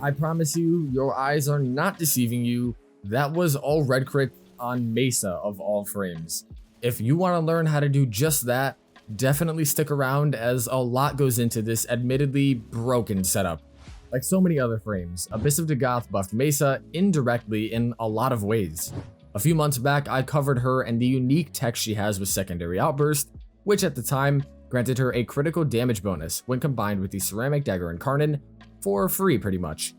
I promise you, your eyes are not deceiving you. That was all red crit on Mesa of all frames. If you want to learn how to do just that, definitely stick around as a lot goes into this admittedly broken setup. Like so many other frames, Abyss of Dagath buffed Mesa indirectly in a lot of ways. A few months back, I covered her and the unique tech she has with Secondary Outburst, which at the time granted her a critical damage bonus when combined with the Ceramic Dagger Incarnate for free pretty much.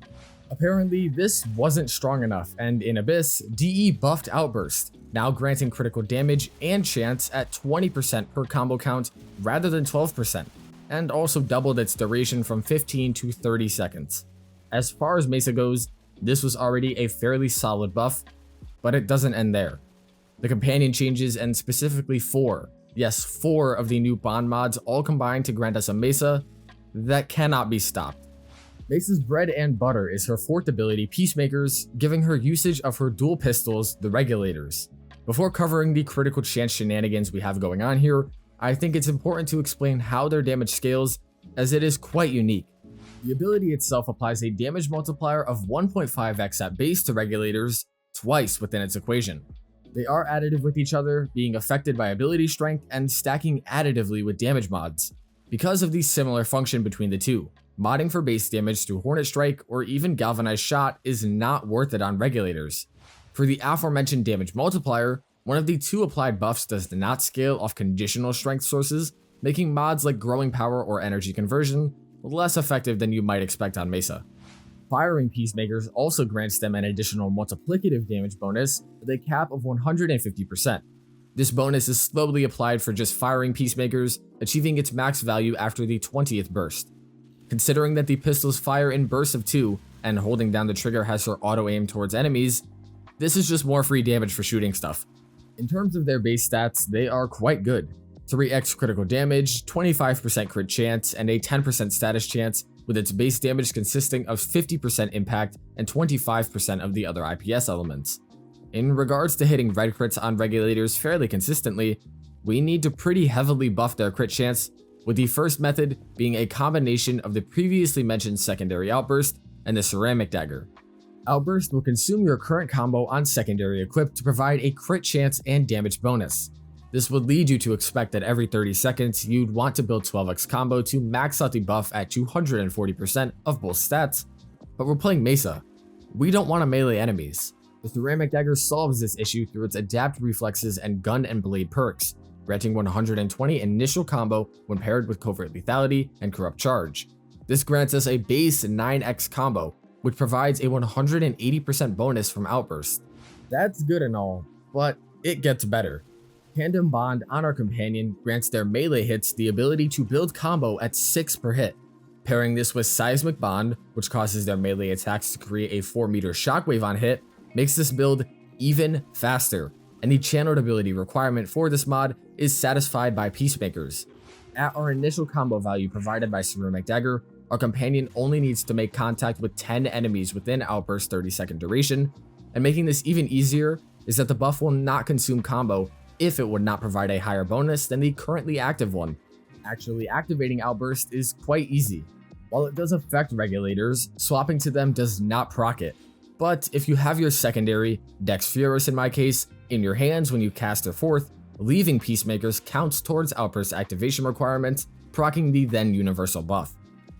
Apparently, this wasn't strong enough, and in Abyss, DE buffed Outburst, now granting critical damage and chance at 20% per combo count rather than 12%, and also doubled its duration from 15 to 30 seconds. As far as Mesa goes, this was already a fairly solid buff, but it doesn't end there. The companion changes, and specifically 4 of the new bond mods all combined to grant us a Mesa that cannot be stopped. Mesa's bread and butter is her 4th ability, Peacemakers, giving her usage of her dual pistols, the Regulators. Before covering the critical chance shenanigans we have going on here, I think it's important to explain how their damage scales, as it is quite unique. The ability itself applies a damage multiplier of 1.5x at base to Regulators, twice within its equation. They are additive with each other, being affected by ability strength and stacking additively with damage mods. Because of the similar function between the two, modding for base damage through Hornet Strike or even Galvanized Shot is not worth it on Regulators. For the aforementioned damage multiplier, one of the 2 applied buffs does not scale off conditional strength sources, making mods like Growing Power or Energy Conversion less effective than you might expect on Mesa. Firing Peacemakers also grants them an additional multiplicative damage bonus with a cap of 150%. This bonus is slowly applied for just firing Peacemakers, achieving its max value after the 20th burst. Considering that the pistols fire in bursts of 2, and holding down the trigger has her auto-aim towards enemies, this is just more free damage for shooting stuff. In terms of their base stats, they are quite good. 3x critical damage, 25% crit chance, and a 10% status chance, with its base damage consisting of 50% impact and 25% of the other IPS elements. In regards to hitting red crits on Regulators fairly consistently, we need to pretty heavily buff their crit chance, with the first method being a combination of the previously mentioned Secondary Outburst and the Ceramic Dagger. Outburst will consume your current combo on Secondary equip to provide a crit chance and damage bonus. This would lead you to expect that every 30 seconds you'd want to build 12x combo to max out the buff at 240% of both stats, but we're playing Mesa. We don't want to melee enemies. The Ceramic Dagger solves this issue through its Adapt Reflexes and Gun and Blade perks, granting 120 initial combo when paired with Covert Lethality and Corrupt Charge. This grants us a base 9x combo, which provides a 180% bonus from Outburst. That's good and all, but it gets better. Tandem Bond on our companion grants their melee hits the ability to build combo at 6 per hit. Pairing this with Seismic Bond, which causes their melee attacks to create a 4-meter shockwave on hit, makes this build even faster, and the channeled ability requirement for this mod is satisfied by Peacemakers. At our initial combo value provided by Ceramic Dagger, our companion only needs to make contact with 10 enemies within Outburst's 30-second duration, and making this even easier is that the buff will not consume combo if it would not provide a higher bonus than the currently active one. Actually activating Outburst is quite easy. While it does affect Regulators, swapping to them does not proc it. But if you have your secondary, Dex Furis in my case, in your hands when you cast their 4th, leaving Peacemakers counts towards Outburst activation requirements, proccing the then universal buff.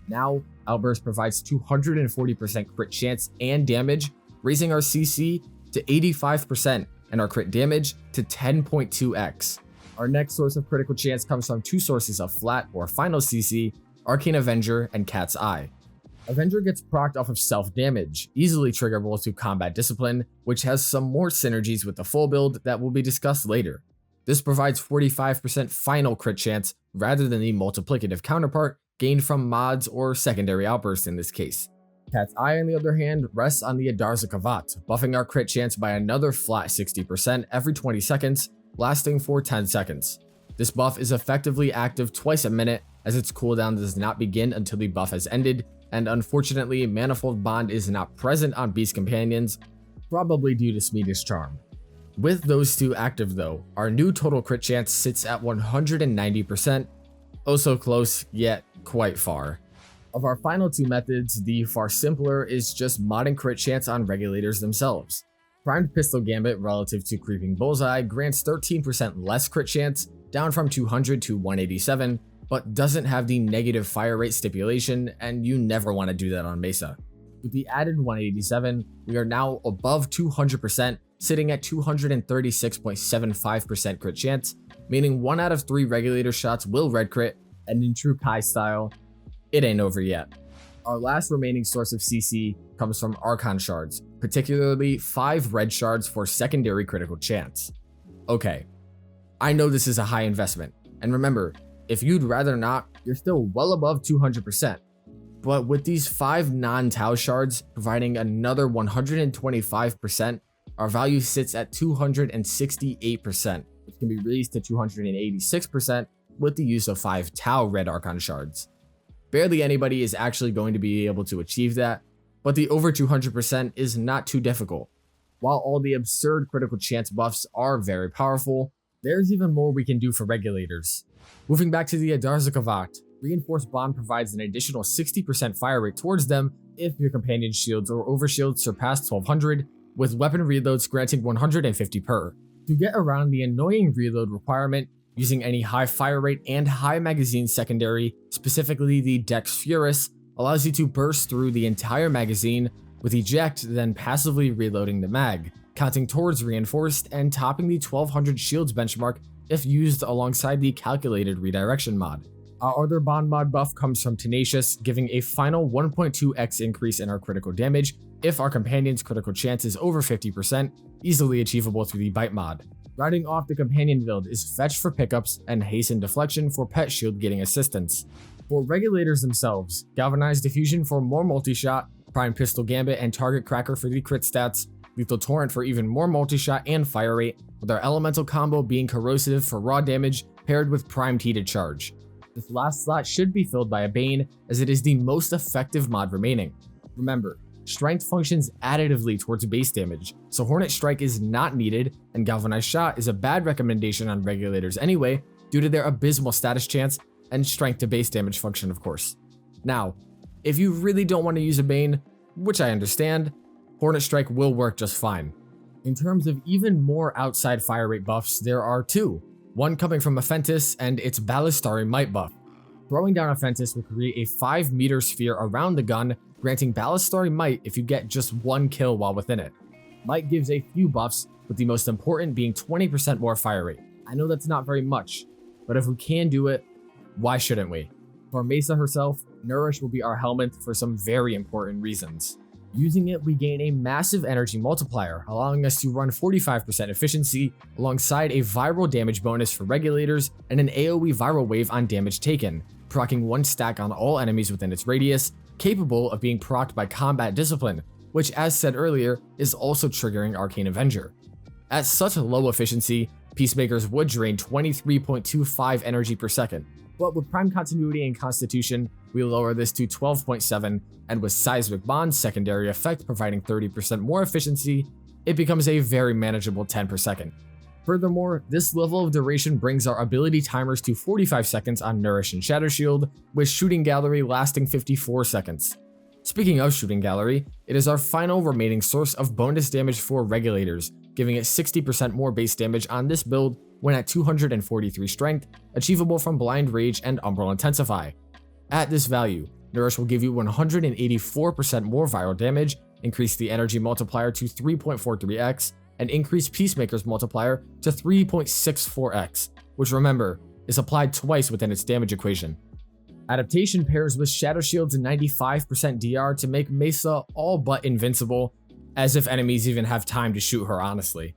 Now, Outburst provides 240% crit chance and damage, raising our CC to 85% and our crit damage to 10.2x. Our next source of critical chance comes from 2 sources of flat or final CC, Arcane Avenger and Cat's Eye. Avenger gets procced off of self-damage, easily triggerable to Combat Discipline, which has some more synergies with the full build that will be discussed later. This provides 45% final crit chance rather than the multiplicative counterpart gained from mods or Secondary Outburst in this case. Cat's Eye, on the other hand, rests on the Adarza Kavat, buffing our crit chance by another flat 60% every 20 seconds, lasting for 10 seconds. This buff is effectively active twice a minute, as its cooldown does not begin until the buff has ended, and unfortunately, Manifold Bond is not present on Beast Companions, probably due to Smeedy's charm. With those 2 active though, our new total crit chance sits at 190%, oh so close, yet quite far. Of our final two methods, the far simpler is just modding crit chance on regulators themselves. Primed Pistol Gambit relative to Creeping Bullseye grants 13% less crit chance, down from 200 to 187, but doesn't have the negative fire rate stipulation, and you never want to do that on Mesa. With the added 187, we are now above 200%, sitting at 236.75% crit chance, meaning 1 out of 3 regulator shots will red crit, and in true Kai style, it ain't over yet. Our last remaining source of CC comes from Archon Shards, particularly 5 red shards for secondary critical chance. Okay, I know this is a high investment, and remember, if you'd rather not, you're still well above 200%. But with these 5 non-Tau shards providing another 125%, our value sits at 268%, which can be raised to 286% with the use of 5 Tau red Archon shards. Barely anybody is actually going to be able to achieve that, but the over 200% is not too difficult. While all the absurd critical chance buffs are very powerful, there's even more we can do for regulators. Moving back to the Adarzakavat, Reinforced Bond provides an additional 60% fire rate towards them if your companion shields or overshields surpass 1200, with weapon reloads granting 150 per. To get around the annoying reload requirement, using any high fire rate and high magazine secondary, specifically the Dex Furis, allows you to burst through the entire magazine with eject, then passively reloading the mag, counting towards reinforced and topping the 1200 shields benchmark if used alongside the calculated redirection mod. Our other bond mod buff comes from Tenacious, giving a final 1.2x increase in our critical damage if our companion's critical chance is over 50%, easily achievable through the bite mod. Riding off the companion build is Fetch for pickups and Hasten Deflection for pet shield getting assistance. For regulators themselves, Galvanized Diffusion for more multi-shot, Prime Pistol Gambit and Target Cracker for the crit stats, Lethal Torrent for even more multi-shot and fire rate, with our elemental combo being Corrosive for raw damage paired with Primed Heated Charge. This last slot should be filled by a Bane, as it is the most effective mod remaining. Remember, Strength functions additively towards base damage, so Hornet Strike is not needed, and Galvanized Shot is a bad recommendation on regulators anyway, due to their abysmal status chance and strength to base damage function, of course. Now, if you really don't want to use a Bane, which I understand, Hornet Strike will work just fine. In terms of even more outside fire rate buffs, there are 2, one coming from Afentis and its Ballistari Might buff. Throwing down Afentis will create a 5-meter sphere around the gun, granting Ballistari Might if you get just 1 kill while within it. Might gives a few buffs, with the most important being 20% more fire rate. I know that's not very much, but if we can do it, why shouldn't we? For Mesa herself, Nourish will be our Helminth for some very important reasons. Using it, we gain a massive energy multiplier, allowing us to run 45% efficiency alongside a viral damage bonus for regulators and an AoE viral wave on damage taken, proccing 1 stack on all enemies within its radius, capable of being procced by combat discipline, which as said earlier is also triggering Arcane Avenger. At such a low efficiency, Peacemakers would drain 23.25 energy per second, but with Prime Continuity and Constitution, we lower this to 12.7, and with Seismic Bond's secondary effect providing 30% more efficiency, it becomes a very manageable 10 per second. Furthermore, this level of duration brings our ability timers to 45 seconds on Nourish and Shadow Shield, with Shooting Gallery lasting 54 seconds. Speaking of Shooting Gallery, it is our final remaining source of bonus damage for regulators, giving it 60% more base damage on this build when at 243 strength, achievable from Blind Rage and Umbral Intensify. At this value, Nourish will give you 184% more viral damage, increase the energy multiplier to 3.43x, and increase Peacemaker's multiplier to 3.64x, which remember, is applied twice within its damage equation. Adaptation pairs with Shadow Shield's 95% DR to make Mesa all but invincible, as if enemies even have time to shoot her honestly.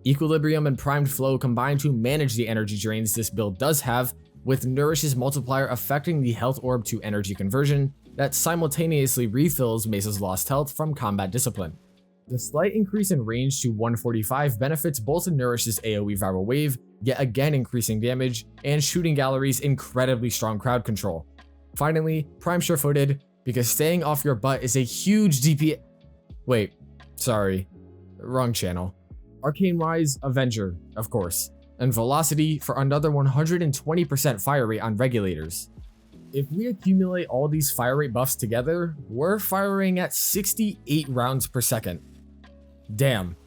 Equilibrium and Primed Flow combine to manage the energy drains this build does have, with Nourish's multiplier affecting the health orb to energy conversion that simultaneously refills Mesa's lost health from combat discipline. The slight increase in range to 145 benefits both Nourish's AoE viral wave, yet again increasing damage, and Shooting Gallery's incredibly strong crowd control. Finally, Prime Sure-Footed, because staying off your butt is a huge DP. Wait, sorry, wrong channel. Arcane-wise, Avenger, of course, and Velocity for another 120% fire rate on regulators. If we accumulate all these fire rate buffs together, we're firing at 68 rounds per second. Damn.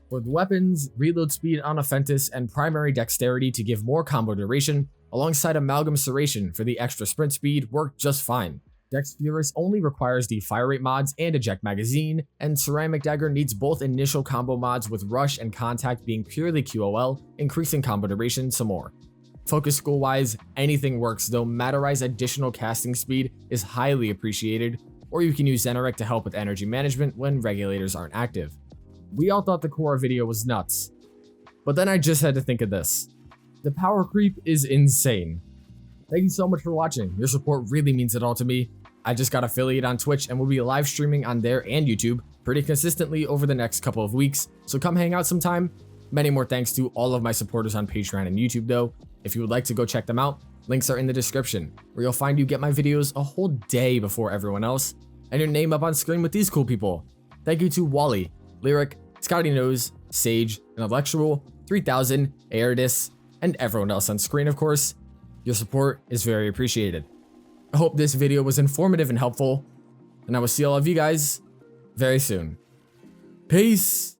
With weapons, reload speed on Afentis, and primary dexterity to give more combo duration, alongside Amalgam Serration for the extra sprint speed work just fine. Dex Furis only requires the fire rate mods and eject magazine, and Ceramic Dagger needs both initial combo mods with rush and contact being purely QOL, increasing combo duration some more. Focus school wise, anything works, though Matterize additional casting speed is highly appreciated, or you can use Zenorek to help with energy management when regulators aren't active. We all thought the Korra video was nuts, but then I just had to think of this. The power creep is insane. Thank you so much for watching. Your support really means it all to me. I just got affiliate on Twitch and will be live streaming on there and YouTube pretty consistently over the next couple of weeks, so come hang out sometime. Many more thanks to all of my supporters on Patreon and YouTube though. If you would like to go check them out, links are in the description, where you'll find you get my videos a whole day before everyone else, and your name up on screen with these cool people. Thank you to Wally, Lyric, Scotty Nose, Sage, Intellectual, 3000, Aerdis, and everyone else on screen of course. Your support is very appreciated. I hope this video was informative and helpful, and I will see all of you guys very soon. Peace!